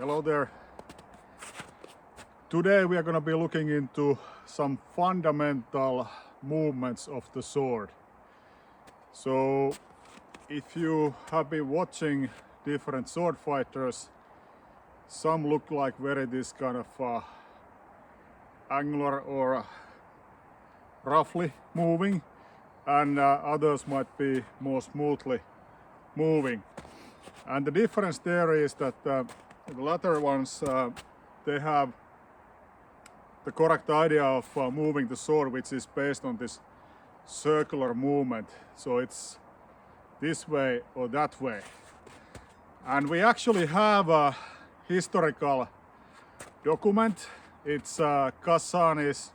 Hello there. Today we are going to be looking into some fundamental movements of the sword. So if you have been watching different sword fighters, some look like very this kind of angular or roughly moving, and others might be more smoothly moving. And the difference there is that the latter ones, they have the correct idea of moving the sword, which is based on this circular movement. So it's this way or that way. And we actually have a historical document. It's Cassani's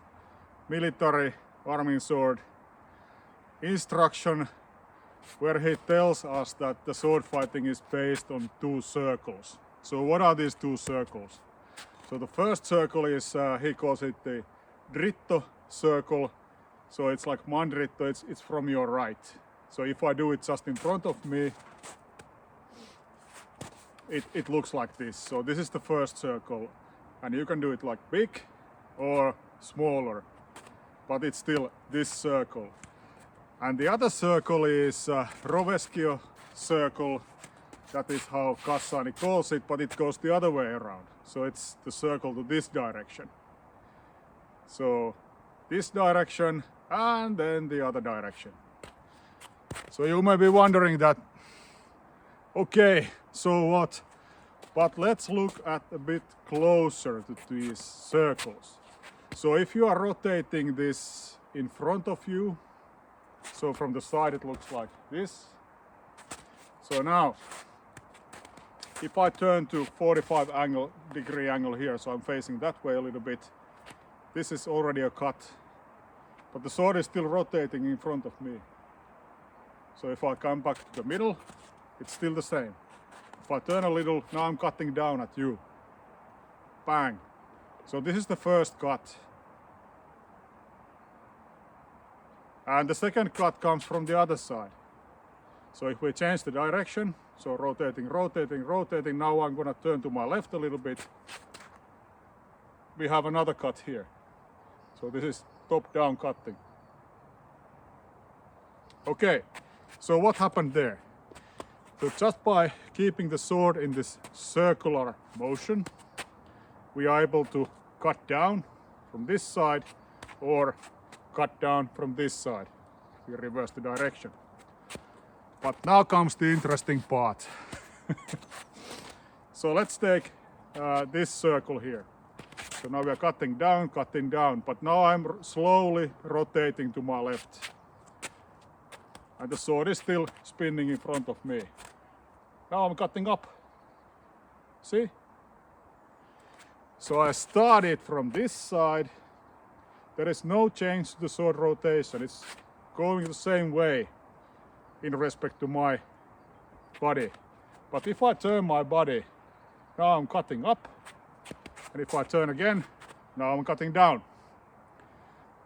military arming sword instruction, where he tells us that the sword fighting is based on two circles. So what are these two circles? So the first circle is, he calls it the dritto circle. So it's like mandritto, it's from your right. So if I do it just in front of me, it looks like this. So this is the first circle. And you can do it like big or smaller, but it's still this circle. And the other circle is rovescio circle. That is how Cassani calls it, but it goes the other way around. So it's the circle to this direction. So this direction and then the other direction. So you may be wondering that, okay, so what? But let's look at a bit closer to these circles. So if you are rotating this in front of you, so from the side it looks like this. So now, if I turn to 45-degree angle here, so I'm facing that way a little bit, this is already a cut, but the sword is still rotating in front of me. So if I come back to the middle, it's still the same. If I turn a little, now I'm cutting down at you. Bang. So this is the first cut. And the second cut comes from the other side. So if we change the direction, so rotating, rotating, rotating, now I'm gonna turn to my left a little bit. We have another cut here. So this is top-down cutting. Okay, so what happened there? So just by keeping the sword in this circular motion, we are able to cut down from this side or cut down from this side. We reverse the direction. But now comes the interesting part. So let's take this circle here. So now we are cutting down, but now I'm slowly rotating to my left. And the sword is still spinning in front of me. Now I'm cutting up. See? So I started from this side. There is no change to the sword rotation. It's going the same way in respect to my body. But if I turn my body, now I'm cutting up. And if I turn again, now I'm cutting down.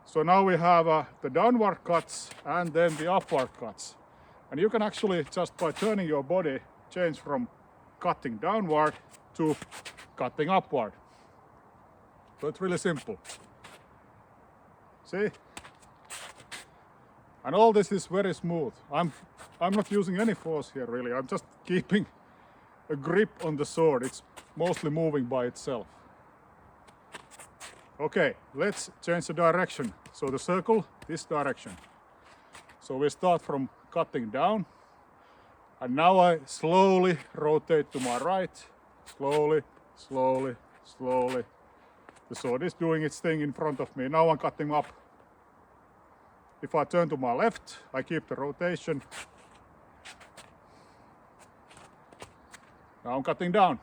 So now we have the downward cuts and then the upward cuts. And you can actually, just by turning your body, change from cutting downward to cutting upward. So it's really simple. See? And all this is very smooth. I'm not using any force here really. I'm just keeping a grip on the sword. It's mostly moving by itself. Okay, let's change the direction. So the circle, this direction. So we start from cutting down. And now I slowly rotate to my right. Slowly, slowly, slowly. The sword is doing its thing in front of me. Now I'm cutting up. If I turn to my left, I keep the rotation. Now I'm cutting down.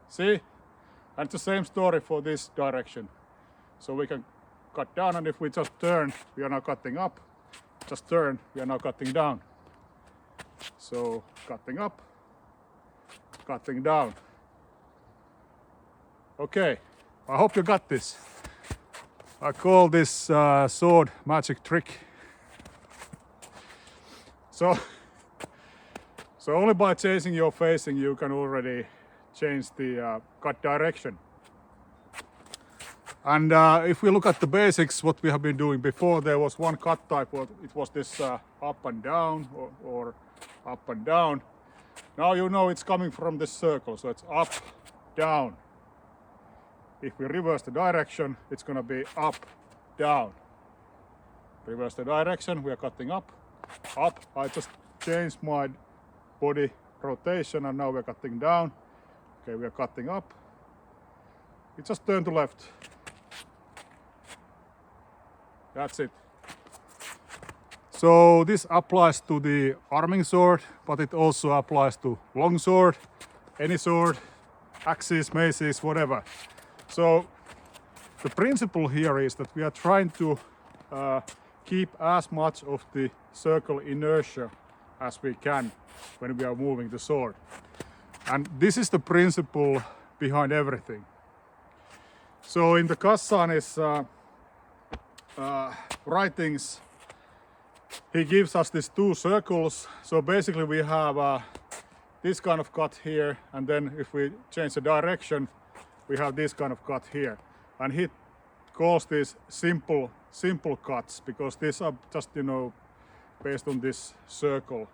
See? And it's the same story for this direction. So we can cut down, and if we just turn, we are now cutting up. Just turn, we are now cutting down. So cutting up, cutting down. Okay, I hope you got this. I call this sword magic trick. So only by changing your facing you can already change the cut direction. And if we look at the basics, what we have been doing before, there was one cut type, it was this up and down or up and down. Now you know it's coming from this circle, so it's up, down. If we reverse the direction, it's gonna be up, down. Reverse the direction, we are cutting up, up. I just changed my body rotation and now we're cutting down. Okay, we are cutting up. We just turn to left. That's it. So this applies to the arming sword, but it also applies to long sword, any sword, axes, maces, whatever. So the principle here is that we are trying to keep as much of the circle inertia as we can when we are moving the sword. And this is the principle behind everything. So in the Cassani's writings, he gives us these two circles. So basically we have this kind of cut here, and then if we change the direction, we have this kind of cut here. And he calls these simple cuts because these are just, you know, based on this circle.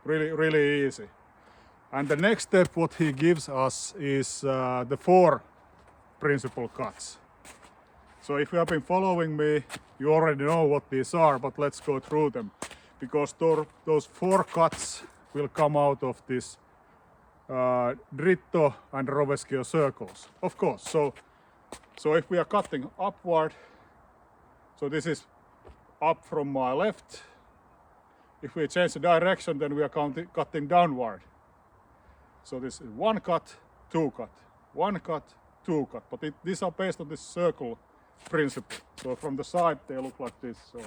Really easy. And the next step what he gives us is the 4 principal cuts. So if you have been following me, you already know what these are, but let's go through them. Because those 4 cuts will come out of this dritto and rovescio circles, of course. So if we are cutting upward, so this is up from my left. If we change the direction, then we are cutting downward. So this is 1 cut, 2 cut, 1 cut, 2 cut. But these are based on this circle principle. So from the side they look like this. So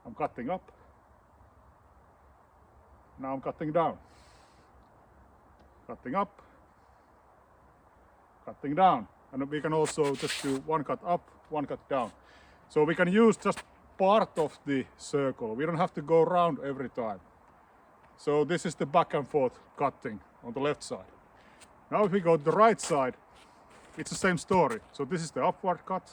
I'm cutting up. Now I'm cutting down. Cutting up. Cutting down. And we can also just do 1 cut up, 1 cut down. So we can use just part of the circle. We don't have to go around every time. So this is the back and forth cutting on the left side. Now if we go to the right side, it's the same story. So this is the upward cut.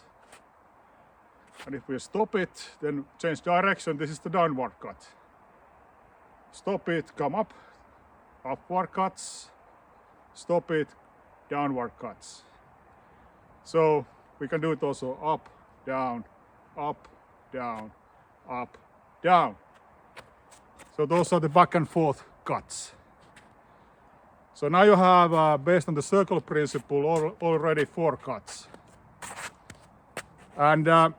And if we stop it, then change direction, this is the downward cut. Stop it, come up, upward cuts, stop it, downward cuts. So we can do it also up, down, up, down, up, down. So those are the back and forth cuts. So now you have, based on the circle principle, already 4 cuts. And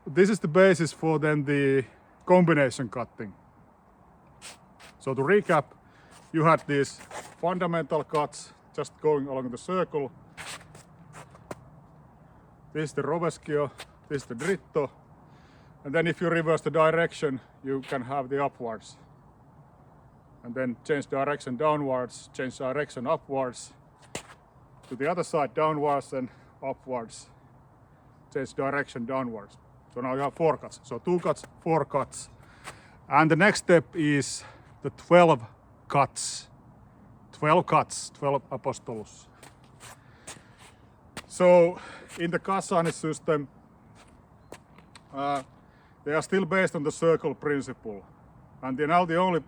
this is the basis for then the combination cutting. So to recap, you had these fundamental cuts just going along the circle. This is the rovescio, this is the dritto. And then if you reverse the direction, you can have the upwards. And then change direction downwards, change direction upwards. To the other side downwards and upwards. Change direction downwards. So now you have 4 cuts. So 2 cuts, 4 cuts. And the next step is the 12 cuts. 12 cuts, 12 apostolos. So in the Cassani system, they are still based on the circle principle. And now the only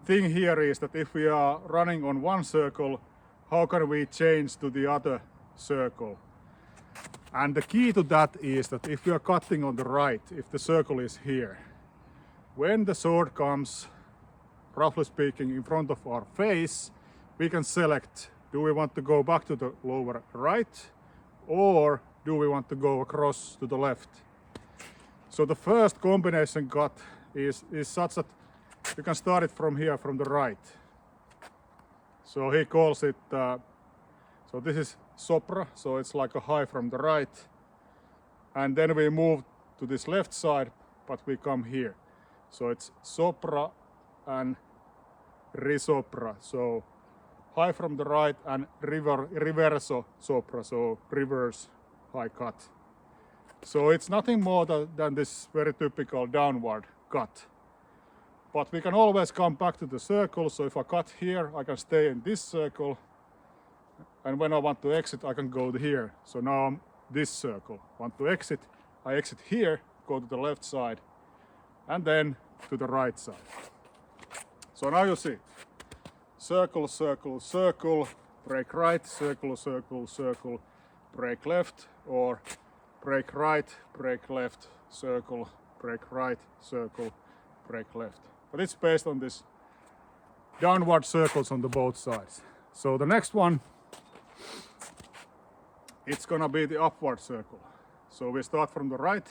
thing here is that if we are running on one circle, how can we change to the other circle? And the key to that is that if we are cutting on the right, if the circle is here, when the sword comes, roughly speaking, in front of our face, we can select, do we want to go back to the lower right, or do we want to go across to the left? So the first combination cut is such that you can start it from here, from the right. So he calls it, so this is sopra, so it's like a high from the right. And then we move to this left side, but we come here. So it's sopra and risopra. So high from the right and reverso sopra, so reverse high cut. So it's nothing more than this very typical downward cut. But we can always come back to the circle. So if I cut here, I can stay in this circle. and when I want to exit I can go to here. So now I'm this circle. Want to exit, I exit here, go to the left side and then to the right side. So now you see circle, circle, circle, break right, circle, circle, circle, break left, or break right, break left, circle, break right, circle, break left. But it's based on this downward circles on the both sides. So the next one, it's gonna be the upward circle. So we start from the right.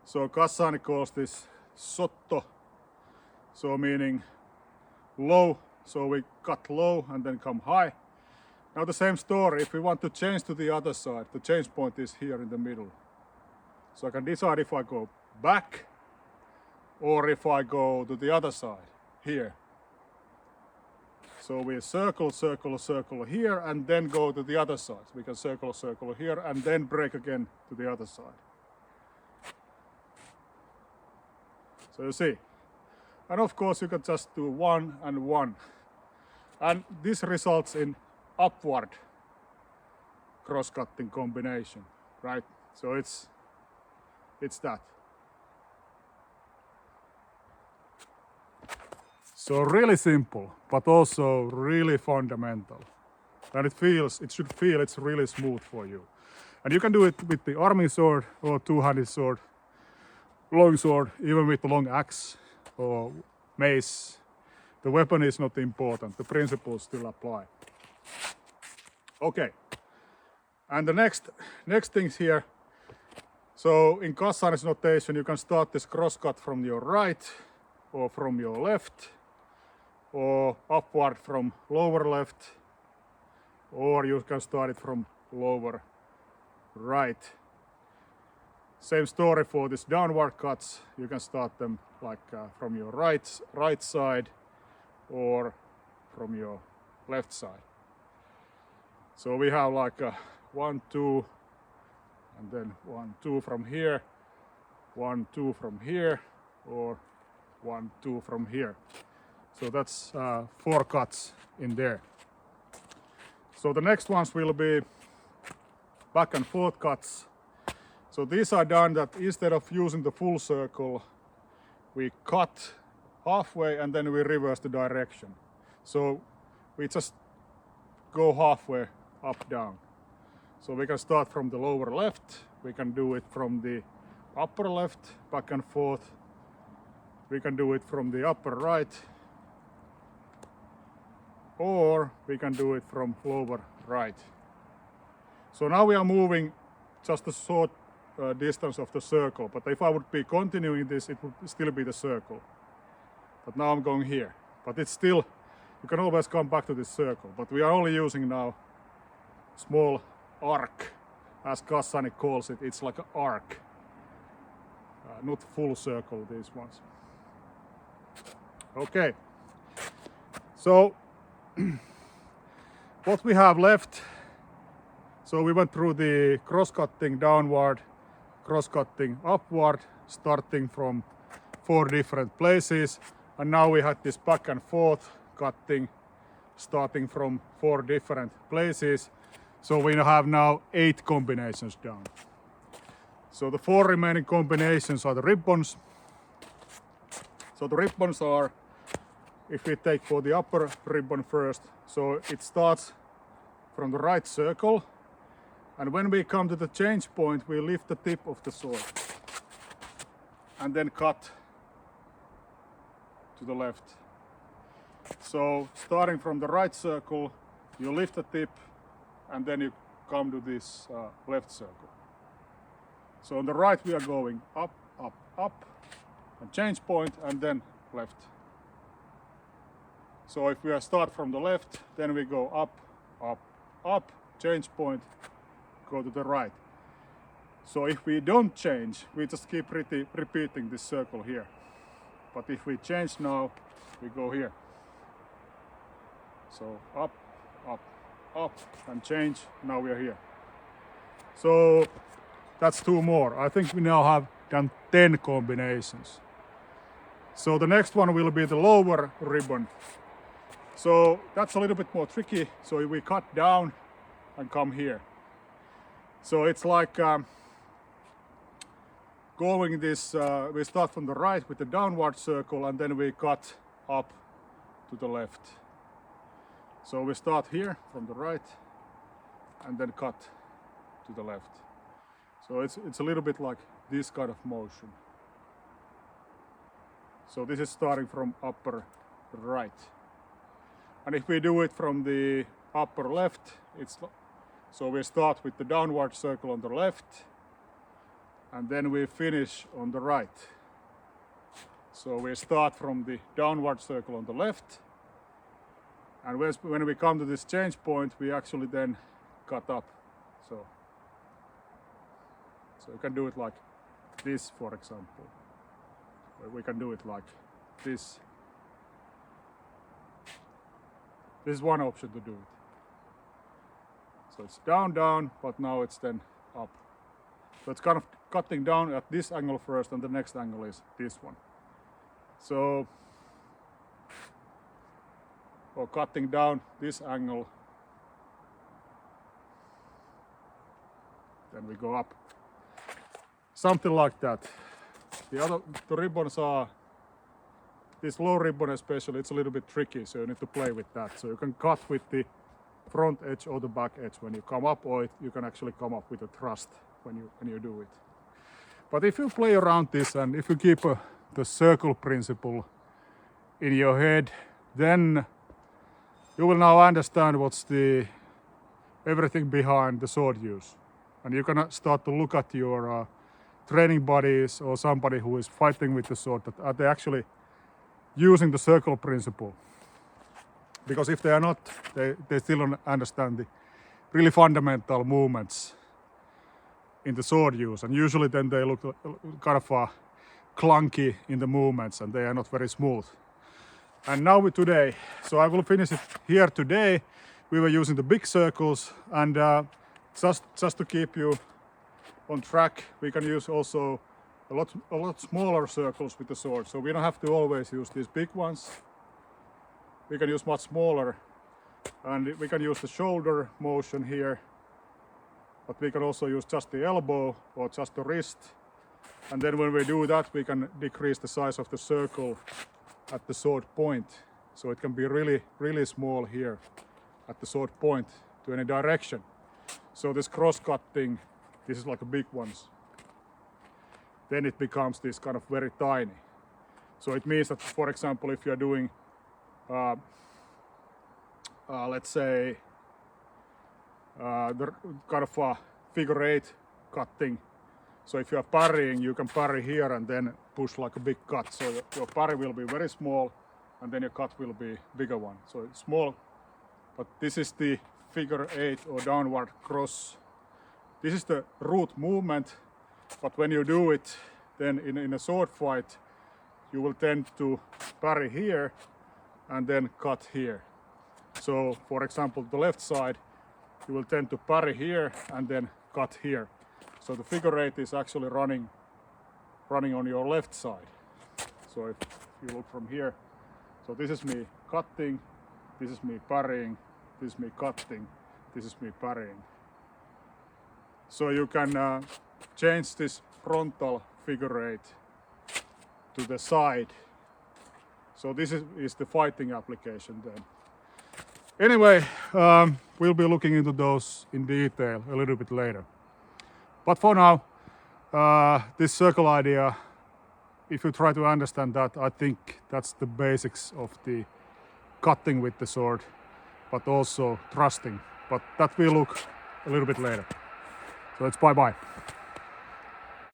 So Cassani calls this sotto, so meaning low. So we cut low and then come high. Now the same story, if we want to change to the other side, the change point is here in the middle. So I can decide if I go back or if I go to the other side, here. So we circle, circle, circle here and then go to the other side. We can circle, circle here and then break again to the other side. So you see. And of course you can just do 1 and 1. And this results in upward cross-cutting combination, right? So it's that. So really simple, but also really fundamental. And it should feel it's really smooth for you. And you can do it with the army sword or two-handed sword, long sword, even with the long axe or mace. The weapon is not important, the principles still apply. Okay, and the next things here. So in Cassani's notation you can start this crosscut from your right or from your left, or upward from lower left, or you can start it from lower right. Same story for this downward cuts. You can start them like from your right side or from your left side. So we have like 1, 2, and then 1, 2 from here, 1, 2 from here, or 1, 2 from here. So that's 4 cuts in there. So the next ones will be back and forth cuts. So these are done that instead of using the full circle, we cut halfway and then we reverse the direction. So we just go halfway up, down. So we can start from the lower left, we can do it from the upper left, back and forth. We can do it from the upper right, or we can do it from lower right. So now we are moving just a short distance of the circle, but if I would be continuing this, it would still be the circle. But now I'm going here. But it's still, you can always come back to this circle, but we are only using now small arc, as Cassani calls it. It's like an arc, not full circle, these ones. Okay, so what we have left, so we went through the cross-cutting downward, cross-cutting upward, starting from 4 different places, and now we had this back and forth cutting, starting from 4 different places. So we have now 8 combinations done. So the 4 remaining combinations are the ribbons. So the ribbons are, if we take for the upper ribbon first, so it starts from the right circle, and when we come to the change point, we lift the tip of the sword and then cut to the left. So starting from the right circle, you lift the tip and then you come to this left circle. So on the right we are going up, up, up, and change point, and then left. So if we start from the left, then we go up, up, up, change point, go to the right. So if we don't change, we just keep repeating this circle here. But if we change now, we go here. So up, up, up, and change, now we are here. So that's 2 more. I think we now have done 10 combinations. So the next one will be the lower ribbon. So that's a little bit more tricky. So we cut down and come here. So it's like going this, we start from the right with the downward circle and then we cut up to the left. So we start here from the right and then cut to the left. So it's a little bit like this kind of motion. So this is starting from upper right. And if we do it from the upper left, so we start with the downward circle on the left and then we finish on the right. So we start from the downward circle on the left, and when we come to this change point, we actually then cut up. So you can do it like this, for example. Or we can do it like this. This is one option to do it. So it's down, down, but now it's then up. So it's kind of cutting down at this angle first, and the next angle is this one. So, or cutting down this angle, then we go up. Something like that. The ribbons are, this low ribbon especially, it's a little bit tricky, so you need to play with that. So you can cut with the front edge or the back edge when you come up, or you can actually come up with a thrust when you do it. But if you play around this and if you keep the circle principle in your head, then you will now understand what's everything behind the sword use. And you can start to look at your training buddies or somebody who is fighting with the sword, that are they actually using the circle principle? Because if they are not, they still don't understand the really fundamental movements in the sword use, and usually then they look kind of clunky in the movements and they are not very smooth. And now today, so I will finish it here today. We were using the big circles, and just to keep you on track, we can use also a lot smaller circles with the sword. So we don't have to always use these big ones. We can use much smaller, and we can use the shoulder motion here, but we can also use just the elbow or just the wrist. And then when we do that, we can decrease the size of the circle at the sword point. So it can be really, really small here at the sword point to any direction. So this cross-cutting, this is like a big ones. Then it becomes this kind of very tiny. So it means that, for example, if you're doing, let's say, the kind of a figure 8 cutting. So if you are parrying, you can parry here and then push like a big cut. So your parry will be very small and then your cut will be bigger one. So it's small, but this is the figure 8 or downward cross. This is the root movement, but when you do it then in a sword fight, you will tend to parry here and then cut here. So for example, the left side, you will tend to parry here and then cut here. So the figure 8 is actually running on your left side. So if you look from here, so this is me cutting, this is me parrying, this is me cutting, this is me parrying. So you can change this frontal figure 8 to the side. So this is the fighting application then. Anyway, we'll be looking into those in detail a little bit later. But for now, this circle idea, if you try to understand that, I think that's the basics of the cutting with the sword, but also thrusting. But that will look a little bit later. So it's bye-bye.